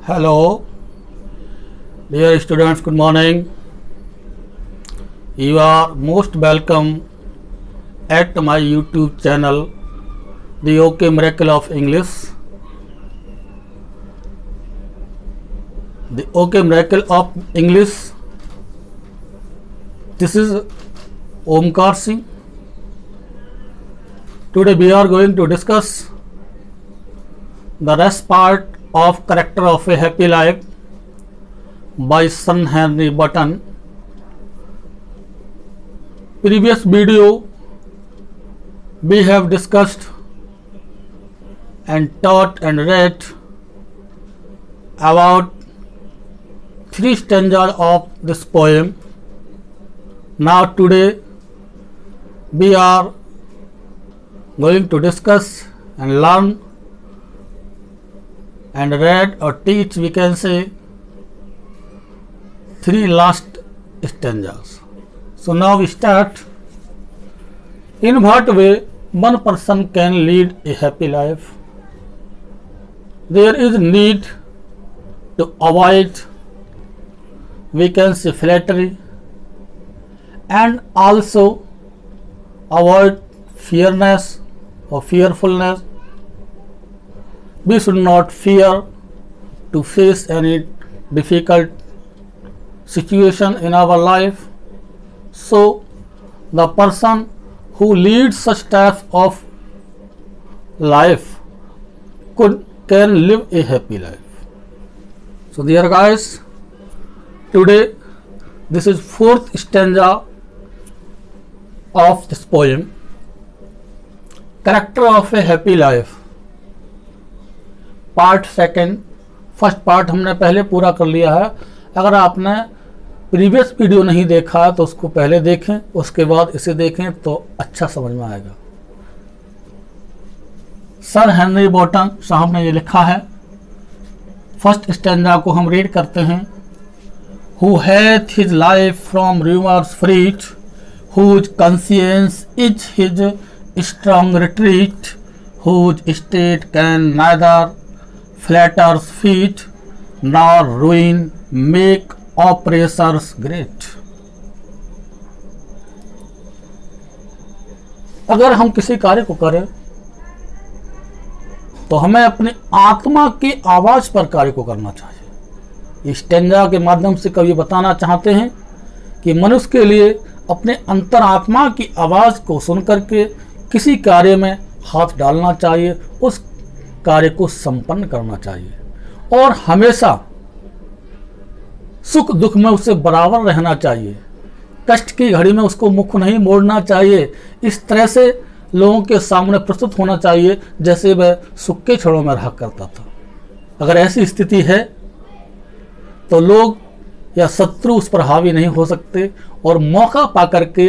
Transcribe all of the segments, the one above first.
Hello, dear students, good morning. You are most welcome at my YouTube channel, The OK Miracle of English. The OK Miracle of English. This is Omkar Singh. Today we are going to discuss the rest part of Character of a Happy Life by Sir Henry Burton. Previous video we have discussed and taught and read about 3 stanzas of this poem. Now today we are going to discuss and learn and read or teach, we can say, 3 last stanzas. So now we start. In what way one person can lead a happy life? There is need to avoid, we can say, flattery, and also avoid fearness or fearfulness. We should not fear to face any difficult situation in our life. So the person who leads such type of life can live a happy life. So dear guys, today this is 4th stanza of this poem, Character of a Happy Life, part 2. First part हमने पहले पूरा कर लिया है. अगर आपने previous video नहीं देखा है तो उसको पहले देखें, उसके बाद इसे देखें तो अच्छा समझ में आएगा. सर हेनरी बर्टन साहब ने ये लिखा है. फर्स्ट स्टैंजा को हम रीड करते हैं. Who hath his life from rumors freed, whose conscience is his strong retreat, whose state can neither flatter's feet nor ruin make oppressors great. अगर हम किसी कार्य को करें तो हमें अपनी आत्मा की आवाज पर कार्य को करना चाहिए. इस स्टैंजा के माध्यम से कवि बताना चाहते हैं कि मनुष्य के लिए अपने अंतरात्मा की आवाज को सुनकर के किसी कार्य में हाथ डालना चाहिए, उस कार्य को संपन्न करना चाहिए और हमेशा सुख दुख में उससे बराबर रहना चाहिए. कष्ट की घड़ी में उसको मुख नहीं मोड़ना चाहिए. इस तरह से लोगों के सामने प्रस्तुत होना चाहिए जैसे वह सुख के क्षणों में रहा करता था. अगर ऐसी स्थिति है तो लोग या शत्रु उस पर हावी नहीं हो सकते और मौका पाकर के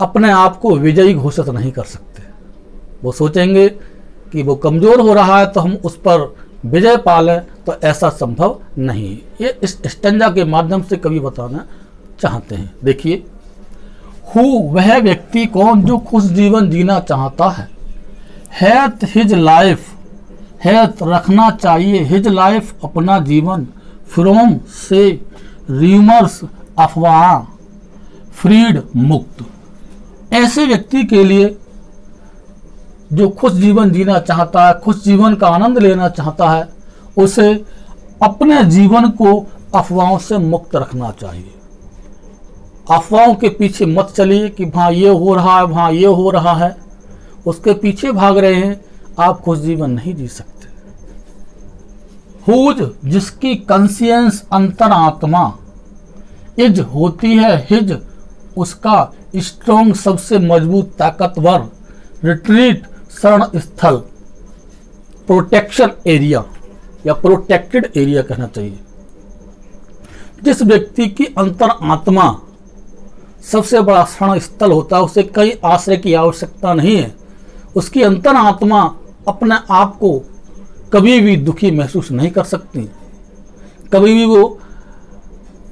अपने आप को विजयी घोषित नहीं कर सकते. वो सोचेंगे कि वो कमजोर हो रहा है तो हम उस पर विजय पा लें, तो ऐसा संभव नहीं. ये इस स्टैंजा के माध्यम से कवि बताना चाहते हैं. देखिए, वह व्यक्ति कौन जो खुश जीवन जीना चाहता है. हैथ हिज लाइफ, हैथ रखना चाहिए, हिज लाइफ अपना जीवन, फ्रॉम से र्यूमर्स अफवाह, फ्रीड मुक्त. ऐसे व्यक्ति के लिए जो खुश जीवन जीना चाहता है, खुश जीवन का आनंद लेना चाहता है, उसे अपने जीवन को अफवाहों से मुक्त रखना चाहिए. अफवाहों के पीछे मत चलिए कि वहाँ ये हो रहा है, वहाँ ये हो रहा है. उसके पीछे भाग रहे हैं, आप खुश जीवन नहीं जी सकते. हुज, जिसकी कंसियंस अंतरात्मा, इज होती है हिज, उसका स्ट्रॉन्ग सबसे मजबूत ताकतवर, रिट्रीट शरण स्थल, प्रोटेक्शन एरिया या प्रोटेक्टेड एरिया कहना चाहिए. जिस व्यक्ति की अंतरात्मा सबसे बड़ा शरण स्थल होता है, उसे कई आश्रय की आवश्यकता नहीं है. उसकी अंतरात्मा अपने आप को कभी भी दुखी महसूस नहीं कर सकती, कभी भी वो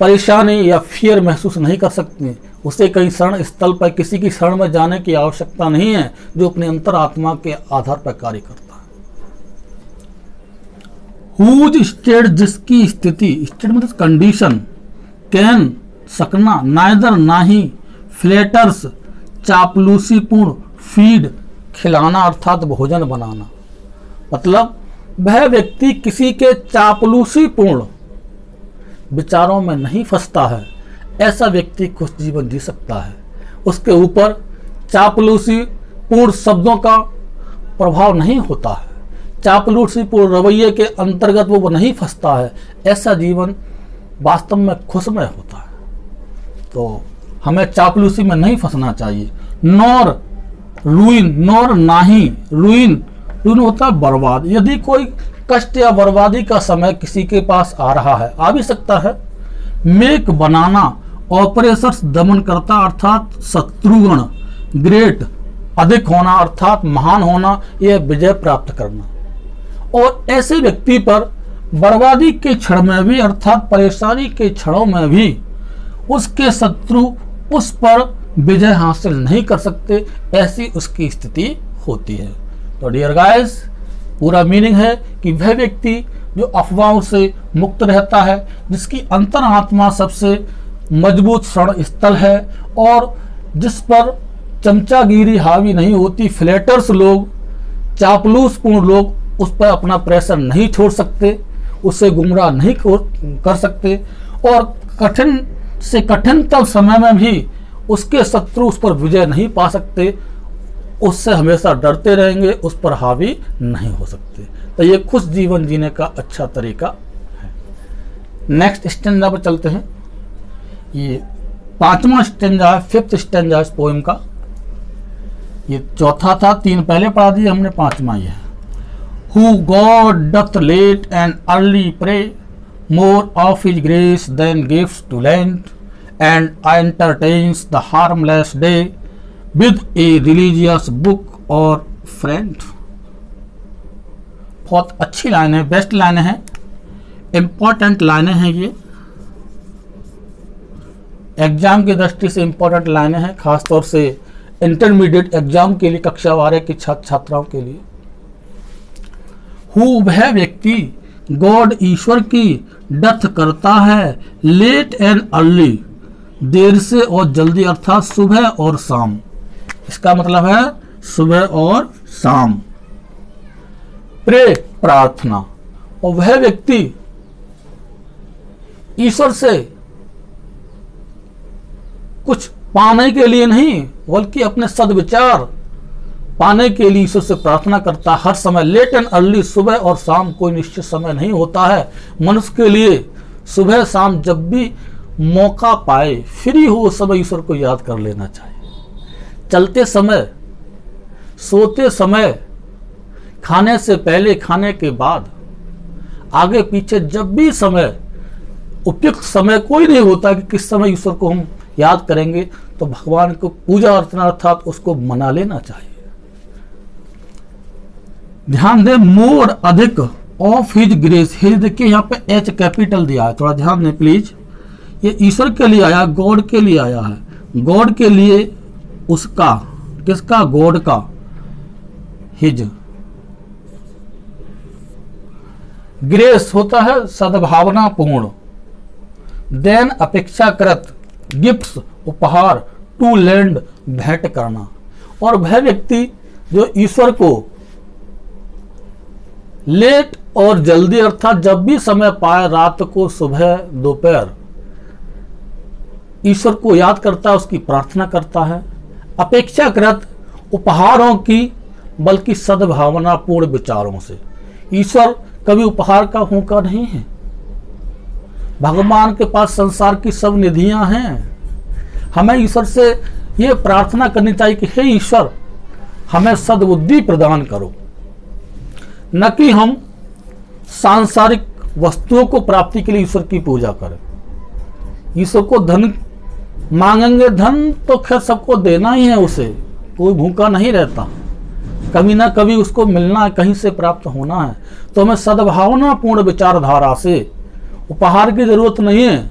परेशानी या फियर महसूस नहीं कर सकती. उसे कहीं शरण स्थल पर किसी की शरण में जाने की आवश्यकता नहीं है, जो अपने अंतरात्मा के आधार पर कार्य करता है. हुज स्टेट, जिसकी स्थिति, स्टेट मतलब कंडीशन, कैन सकना, नाइदर नाही, फ्लेटर्स चापलूसीपूर्ण, फीड खिलाना अर्थात भोजन बनाना। मतलब वह व्यक्ति किसी के चापलूसीपूर्ण विचारों में नहीं फंसता है, ऐसा व्यक्ति खुश जीवन जी सकता है। उसके ऊपर चापलूसीपूर्ण शब्दों का प्रभाव नहीं होता है, चापलूसीपूर्ण रवैये के अंतर्गत वो नहीं फंसता है, ऐसा जीवन वास्तव में खुशमय होता है। तो हमें चापलूसी में नहीं फंसना चाहिए। नॉर रुइन, नॉर नाही, रुइन होता है बर्बाद। यदि कोई कष्ट या बर्बादी का समय किसी के पास आ रहा है, आ भी सकता है। मेक बनाना, ऑपरेशंस दमन करता अर्थात शत्रुगण, ग्रेट अधिक होना अर्थात महान होना, यह विजय प्राप्त करना। और ऐसे व्यक्ति पर बर्बादी के क्षण में भी अर्थात परेशानी के क्षणों में भी उसके शत्रु उस पर विजय हासिल नहीं कर सकते, ऐसी उसकी स्थिति होती है। तो डियर गाइस, पूरा मीनिंग है कि वह व्यक्ति जो अफवाहों से मुक्त रहता है, जिसकी अंतरात्मा सबसे मजबूत शरण स्थल है और जिस पर चमचागिरी हावी नहीं होती, फ्लैटर्स लोग, चापलूसपूर्ण लोग उस पर अपना प्रेशर नहीं छोड़ सकते, उसे गुमराह नहीं कर सकते और कठिन से कठिनतम समय में भी उसके शत्रु उस पर विजय नहीं पा सकते, उससे हमेशा डरते रहेंगे, उस पर हावी नहीं हो सकते। तो ये खुश जीवन जीने का अच्छा तरीका है। नेक्स्ट स्टेंजा पर चलते हैं। ये 5वां स्टेंजा है, 5th स्टेंजा इस पोएम का। ये चौथा था, 3 पहले पढ़ा दिए हमने, 5वां ये है। Who God doth late and early pray, more of his grace than gifts to lend, and entertains the harmless day with a religious book or friend। बहुत अच्छी लाइन है, बेस्ट लाइन है, इंपॉर्टेंट लाइनें हैं ये, एग्जाम की दृष्टि से इंपॉर्टेंट लाइनें हैं, खासतौर से इंटरमीडिएट एग्जाम के लिए, कक्षा 12 की छात्र छात्राओं के लिए। हु वह व्यक्ति, गॉड ईश्वर की, डथ करता है, लेट एंड अर्ली देर से और जल्दी अर्थात सुबह और शाम। इसका मतलब है सुबह और शाम। प्रे प्रार्थना, और वह व्यक्ति ईश्वर से कुछ पाने के लिए नहीं बल्कि अपने सद्विचार पाने के लिए ईश्वर से प्रार्थना करता हर समय। लेट एंड अर्ली, सुबह और शाम कोई निश्चित समय नहीं होता है मनुष्य के लिए। सुबह शाम जब भी मौका पाए, फ्री हो, उस समय ईश्वर को याद कर लेना चाहिए। चलते समय, सोते समय, खाने से पहले, खाने के बाद, आगे पीछे, जब भी समय, उपयुक्त समय कोई नहीं होता कि किस समय ईश्वर को हम याद करेंगे। तो भगवान को पूजा अर्चना अर्थात उसको मना लेना चाहिए। ध्यान दें, मोर अधिक ऑफ हिज ग्रेस, हिज देखिए यहाँ पे एच कैपिटल दिया है, थोड़ा ध्यान दें प्लीज। ये ईश्वर के लिए आया, गॉड के लिए आया है। गॉड के लिए उसका, किसका, गॉड का, हिज। ग्रेस होता है सद्भावना पूर्ण, देन अपेक्षाकृत, गिफ्ट्स उपहार, टू लैंड भेंट करना। और वह व्यक्ति जो ईश्वर को लेट और जल्दी अर्थात जब भी समय पाए, रात को, सुबह, दोपहर, ईश्वर को याद करता है, उसकी प्रार्थना करता है, अपेक्षाकृत उपहारों की बल्कि सद्भावना पूर्ण विचारों से। ईश्वर कभी उपहार का होका नहीं है। भगवान के पास संसार की सब निधियां हैं। हमें ईश्वर से ये प्रार्थना करनी चाहिए कि हे ईश्वर, हमें सद्बुद्धि प्रदान करो, न कि हम सांसारिक वस्तुओं को प्राप्ति के लिए ईश्वर की पूजा करें। ईश्वर को धन मांगेंगे, धन तो खैर सबको देना ही है, उसे कोई भूखा नहीं रहता, कभी ना कभी उसको मिलना है, कहीं से प्राप्त होना है। तो हमें सद्भावना पूर्ण विचारधारा से, उपहार की जरूरत नहीं है,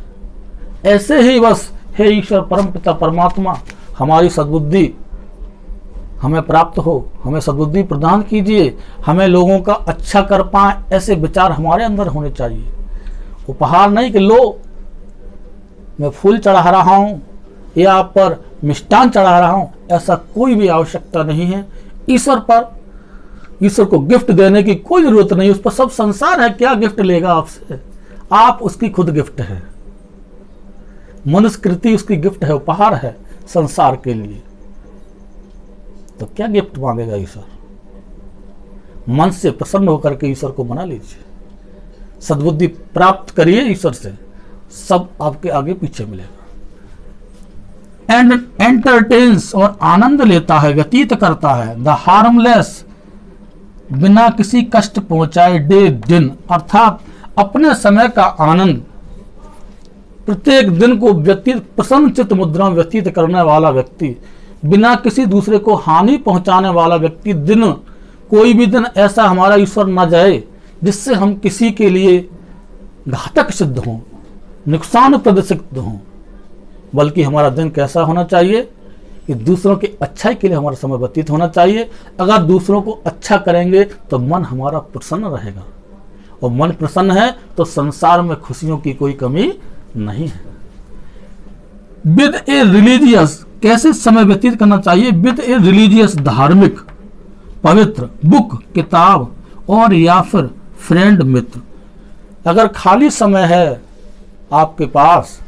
ऐसे ही बस हे ईश्वर परम पिता परमात्मा, हमारी सद्बुद्धि हमें प्राप्त हो, हमें सद्बुद्धि प्रदान कीजिए, हमें लोगों का अच्छा कर पाए, ऐसे विचार हमारे अंदर होने चाहिए। उपहार नहीं कि लो मैं फूल चढ़ा रहा हूँ या आप पर मिष्टान चढ़ा रहा हूँ, ऐसा कोई भी आवश्यकता नहीं है। ईश्वर को गिफ्ट देने की कोई जरूरत नहीं, उस पर सब संसार है, क्या गिफ्ट लेगा आपसे? आप उसकी खुद गिफ्ट है, मनुष्यकृति उसकी गिफ्ट है, उपहार है संसार के लिए। तो क्या गिफ्ट मांगेगा ईश्वर? मन से प्रसन्न होकर के ईश्वर को मना लीजिए, सद्बुद्धि प्राप्त करिए ईश्वर से, सब आपके आगे पीछे मिलेगा। एंड एंटरटेन्स और आनंद लेता है, व्यतीत करता है, द हार्मलेस, बिना किसी कष्ट पहुंचाए, डे दिन, अर्थात अपने समय का आनंद प्रत्येक दिन को व्यतीत प्रसन्न चित्त मुद्रा में व्यतीत करने वाला व्यक्ति, बिना किसी दूसरे को हानि पहुंचाने वाला व्यक्ति, दिन कोई भी दिन ऐसा हमारा ईश्वर न जाए जिससे हम किसी के लिए घातक सिद्ध हों, नुकसानप्रद सिद्ध हों, बल्कि हमारा दिन कैसा होना चाहिए कि दूसरों की अच्छाई के लिए हमारा समय व्यतीत होना चाहिए। अगर दूसरों को अच्छा करेंगे तो मन हमारा प्रसन्न रहेगा, और मन प्रसन्न है तो संसार में खुशियों की कोई कमी नहीं है। विद ए रिलीजियस, कैसे समय व्यतीत करना चाहिए? विद ए रिलीजियस, धार्मिक, पवित्र, बुक, किताब, और या फिर फ्रेंड, मित्र। अगर खाली समय है आपके पास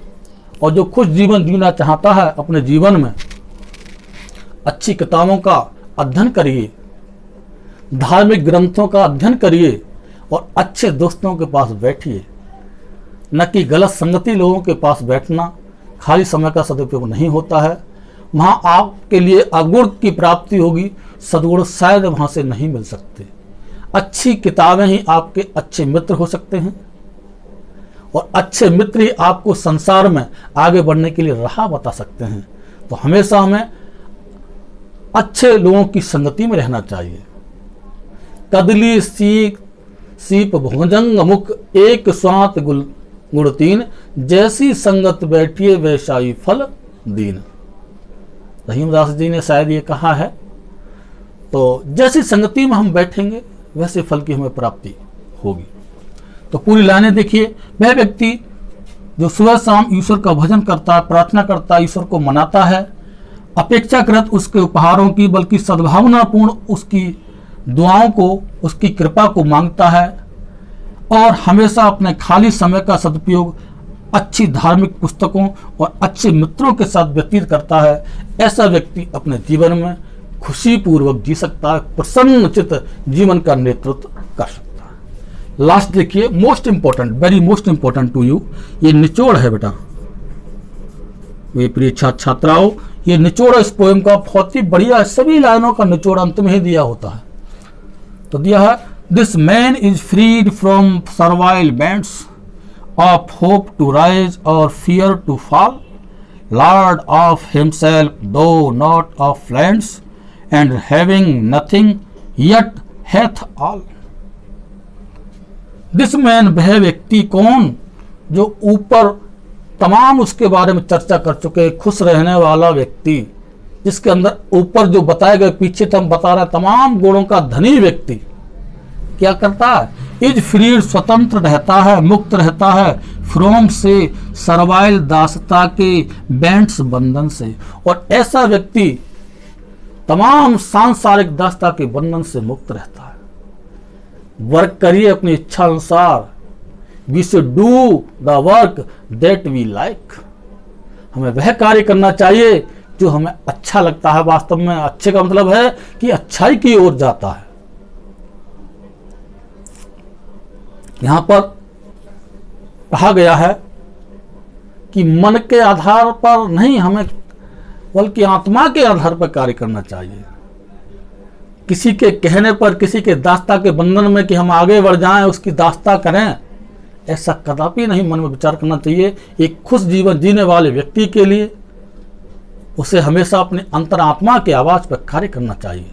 और जो खुश जीवन जीना चाहता है अपने जीवन में, अच्छी किताबों का अध्ययन करिए, धार्मिक ग्रंथों का अध्ययन करिए और अच्छे दोस्तों के पास बैठिए, न कि गलत संगति लोगों के पास बैठना खाली समय का सदुपयोग नहीं होता है। वहाँ आपके लिए अगुण की प्राप्ति होगी, सद्गुण शायद वहाँ से नहीं मिल सकते। अच्छी किताबें ही आपके अच्छे मित्र हो सकते हैं, और अच्छे मित्र ही आपको संसार में आगे बढ़ने के लिए राह बता सकते हैं। तो हमेशा हमें अच्छे लोगों की संगति में रहना चाहिए। कदली सीप भुजंग मुख, एक स्वात गुण तीन, जैसी संगत बैठिए वैसाई फल दीन। रहीमदास जी ने शायद ये कहा है। तो जैसी संगति में हम बैठेंगे वैसे फल की हमें प्राप्ति होगी। तो पूरी लाइनें देखिए। वह व्यक्ति जो सुबह शाम ईश्वर का भजन करता है, प्रार्थना करता है, ईश्वर को मनाता है, अपेक्षाकृत उसके उपहारों की बल्कि सद्भावनापूर्ण उसकी दुआओं को, उसकी कृपा को मांगता है, और हमेशा अपने खाली समय का सदुपयोग अच्छी धार्मिक पुस्तकों और अच्छे मित्रों के साथ व्यतीत करता है, ऐसा व्यक्ति अपने जीवन में खुशी पूर्वक जी सकता है, प्रसन्नचित जीवन का नेतृत्व कर सकता है। लास्ट देखिए, most important, very most important to you, ये निचोड़ है बेटा, ये प्रिय छात्राओं, ये निचोड़ इस पोएम का बहुत ही बढ़िया है। सभी लाइनों का निचोड़ अंत में ही दिया होता है। तो दिया है, this man is freed from servile bands of hope to rise और fear to fall, lord of himself though not of lands, and having nothing yet hath all. This man, वह व्यक्ति, कौन? जो ऊपर तमाम उसके बारे में चर्चा कर चुके, खुश रहने वाला व्यक्ति, जिसके अंदर ऊपर जो बताए गए, पीछे तो हम बता रहे तमाम गुणों का धनी व्यक्ति क्या करता है? इज फ्रीड, स्वतंत्र रहता है, मुक्त रहता है, फ्रॉम से, सर्वाइल दासता के, बैंड्स बंधन से। और ऐसा व्यक्ति तमाम सांसारिक दासता के बंधन से मुक्त रहता है। वर्क करिए अपनी इच्छा अनुसार। We should do the work that we like. हमें वह कार्य करना चाहिए जो हमें अच्छा लगता है। वास्तव में अच्छे का मतलब है कि अच्छाई की ओर जाता है। यहां पर कहा गया है कि मन के आधार पर नहीं हमें, बल्कि आत्मा के आधार पर कार्य करना चाहिए। किसी के कहने पर, किसी के दास्ता के बंधन में कि हम आगे बढ़ जाएं, उसकी दास्ता करें, ऐसा कदापि नहीं मन में विचार करना चाहिए। एक खुश जीवन जीने वाले व्यक्ति के लिए उसे हमेशा अपनी अंतरात्मा की आवाज पर कार्य करना चाहिए,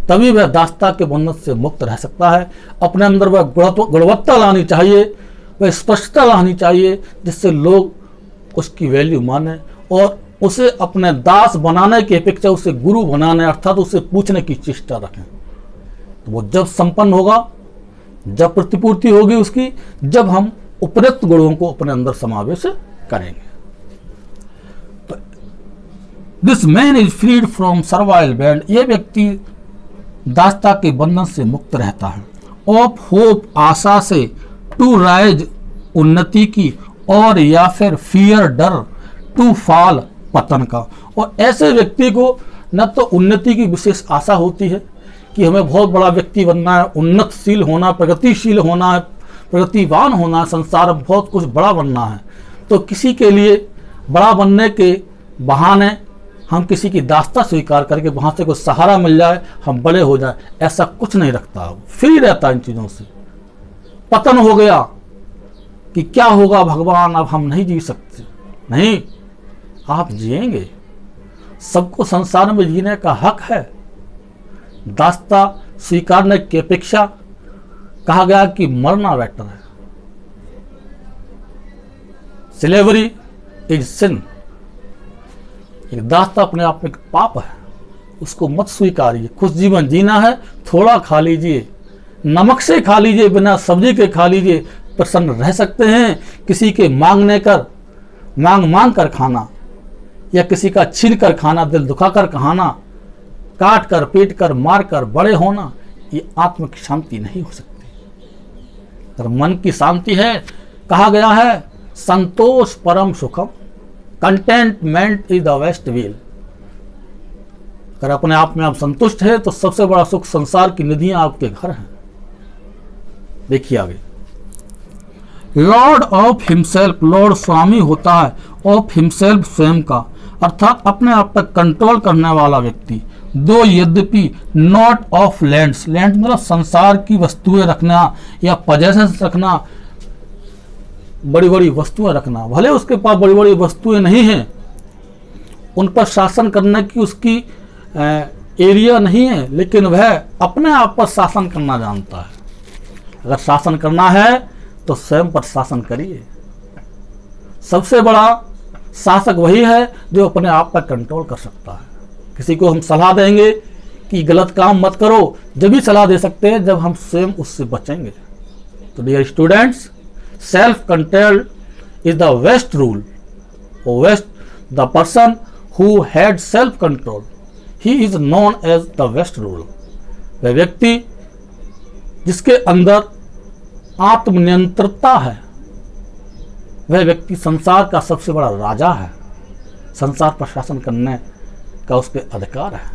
तभी वह दास्ता के बंधन से मुक्त रह सकता है। अपने अंदर वह गुणवत्ता लानी चाहिए, वह स्पष्टता लानी चाहिए, जिससे लोग उसकी वैल्यू माने और उसे अपने दास बनाने की अपेक्षा उसे गुरु बनाने अर्थात उसे पूछने की चेष्टा रखें। तो वो जब संपन्न होगा, जब प्रतिपूर्ति होगी उसकी, जब हम उपयुक्त गुणों को अपने अंदर समावेश करेंगे। तो this man is freed from survival band, ये व्यक्ति दासता के बंधन से मुक्त रहता है। ऑफ होप, आशा से, टू राइज, उन्नति की, और या फिर फियर, डर, टू फॉल, पतन का। और ऐसे व्यक्ति को न तो उन्नति की विशेष आशा होती है कि हमें बहुत बड़ा व्यक्ति बनना है, उन्नतशील होना, प्रगतिशील होना है, प्रगतिवान होना है, संसार में बहुत कुछ बड़ा बनना है। तो किसी के लिए बड़ा बनने के बहाने हम किसी की दास्ता स्वीकार करके वहां से कुछ सहारा मिल जाए, हम बड़े हो जाए, ऐसा कुछ नहीं रखता। फ्री रहता है इन चीजों से। पतन हो गया कि क्या होगा भगवान, अब हम नहीं जी सकते। नहीं, आप जिएंगे, सबको संसार में जीने का हक है। दास्ता स्वीकारने की अपेक्षा कहा गया कि मरना बेटर है। स्लेवरी इज सिन, एक दास्ता अपने आप में पाप है, उसको मत स्वीकारिए। खुश जीवन जीना है, थोड़ा खा लीजिए, नमक से खा लीजिए, बिना सब्जी के खा लीजिए, प्रसन्न रह सकते हैं। किसी के मांगने कर, मांग कर खाना या किसी का छीन कर खाना, दिल दुखा कर खाना, काट कर, पीट कर, मार कर बड़े होना, ये आत्म की शांति नहीं हो सकती। अगर मन की शांति है, कहा गया है संतोष परम सुखम, contentment is the best will. अगर अपने आप में आप संतुष्ट है तो सबसे बड़ा सुख संसार की निधियां आपके घर हैं। देखिए आगे, लॉर्ड ऑफ हिमसेल्फ, लॉर्ड स्वामी होता है ऑफ हिमसेल्फ, स्वयं का, अर्थात अपने आप पर कंट्रोल करने वाला व्यक्ति। दो यद्यपि नॉट ऑफ लैंड्स, लैंड मतलब संसार की वस्तुएं रखना या पजेशंस रखना, बड़ी बड़ी वस्तुएं रखना, भले उसके पास बड़ी बड़ी वस्तुएं नहीं हैं, उन पर शासन करने की उसकी एरिया नहीं है, लेकिन वह अपने आप पर शासन करना जानता है। अगर शासन करना है तो स्वयं पर शासन करिए। सबसे बड़ा शासक वही है जो अपने आप पर कंट्रोल कर सकता है। किसी को हम सलाह देंगे कि गलत काम मत करो, जब भी सलाह दे सकते हैं जब हम स्वयं उससे बचेंगे। तो dear students, self control is the best rule. The person who had self control, he is known as the best rule. वह व्यक्ति जिसके अंदर आत्मनियंत्रता है, वह व्यक्ति संसार का सबसे बड़ा राजा है। संसार पर शासन करने का उसके अधिकार है।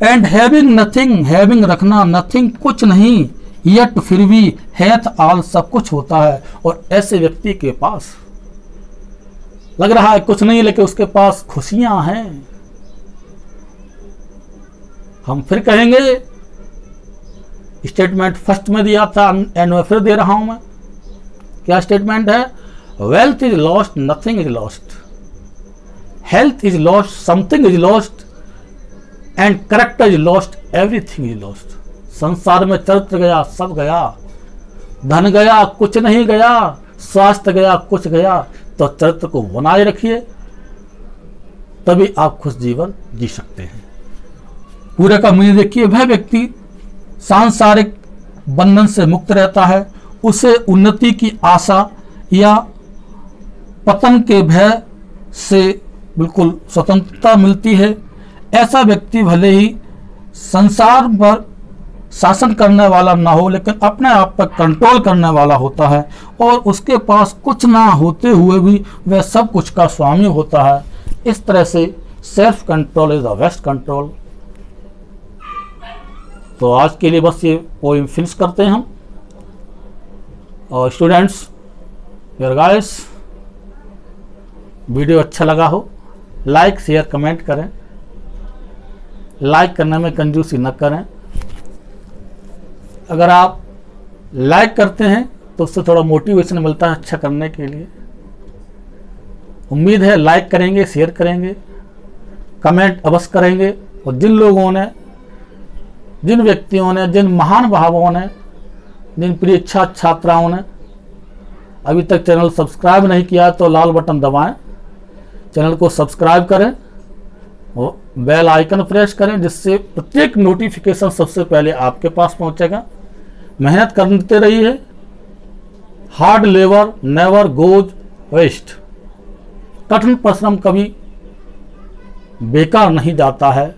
एंड हैविंग नथिंग, हैविंग रखना, नथिंग कुछ नहीं, यट फिर भी, हैथ ऑल सब कुछ होता है। और ऐसे व्यक्ति के पास लग रहा है कुछ नहीं, लेकिन उसके पास खुशियां हैं। हम फिर कहेंगे, स्टेटमेंट फर्स्ट में दिया था एंड में फिर दे रहा हूं मैं। क्या स्टेटमेंट है? Wealth is lost, nothing is lost, health is lost, something is lost, and character is lost, everything is lost. संसार में चरित्र गया, सब गया, धन गया, कुछ नहीं गया, स्वास्थ्य गया, कुछ गया। तो चरित्र को बनाए रखिए, तभी आप खुश जीवन जी सकते हैं। पूरे का मीनिंग देखिए, वह व्यक्ति सांसारिक बंधन से मुक्त रहता है, उसे उन्नति की आशा या पतन के भय से बिल्कुल स्वतंत्रता मिलती है। ऐसा व्यक्ति भले ही संसार पर शासन करने वाला ना हो, लेकिन अपने आप पर कंट्रोल करने वाला होता है, और उसके पास कुछ ना होते हुए भी वह सब कुछ का स्वामी होता है। इस तरह से self control is the best control. तो आज के लिए बस ये पोएम फिनिश करते हैं हम। और स्टूडेंट्स, डियर गाइस, वीडियो अच्छा लगा हो लाइक शेयर कमेंट करें। लाइक करने में कंजूसी न करें। अगर आप लाइक करते हैं तो उससे थोड़ा मोटिवेशन मिलता है अच्छा करने के लिए। उम्मीद है लाइक करेंगे, शेयर करेंगे, कमेंट अवश्य करेंगे। और जिन लोगों ने, जिन व्यक्तियों ने, जिन महान भावों ने, जिन प्रिय छात्राओं ने अभी तक चैनल सब्सक्राइब नहीं किया तो लाल बटन दबाएं, चैनल को सब्सक्राइब करें और बेल आइकन प्रेस करें, जिससे प्रत्येक नोटिफिकेशन सबसे पहले आपके पास पहुंचेगा। मेहनत करते रहिए। Hard labour never goes waste. कठिन परिश्रम कभी बेकार नहीं जाता है।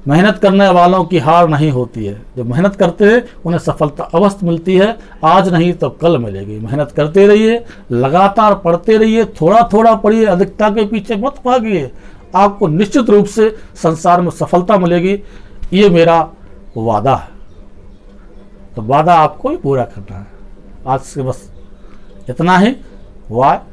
मेहनत करने वालों की हार नहीं होती है। जो मेहनत करते हैं उन्हें सफलता अवश्य मिलती है। आज नहीं तो कल मिलेगी। मेहनत करते रहिए, लगातार पढ़ते रहिए, थोड़ा थोड़ा पढ़िए, अधिकता के पीछे मत भागिए। आपको निश्चित रूप से संसार में सफलता मिलेगी, ये मेरा वादा है। तो वादा आपको भी पूरा करना है। आज से बस इतना ही। वाह।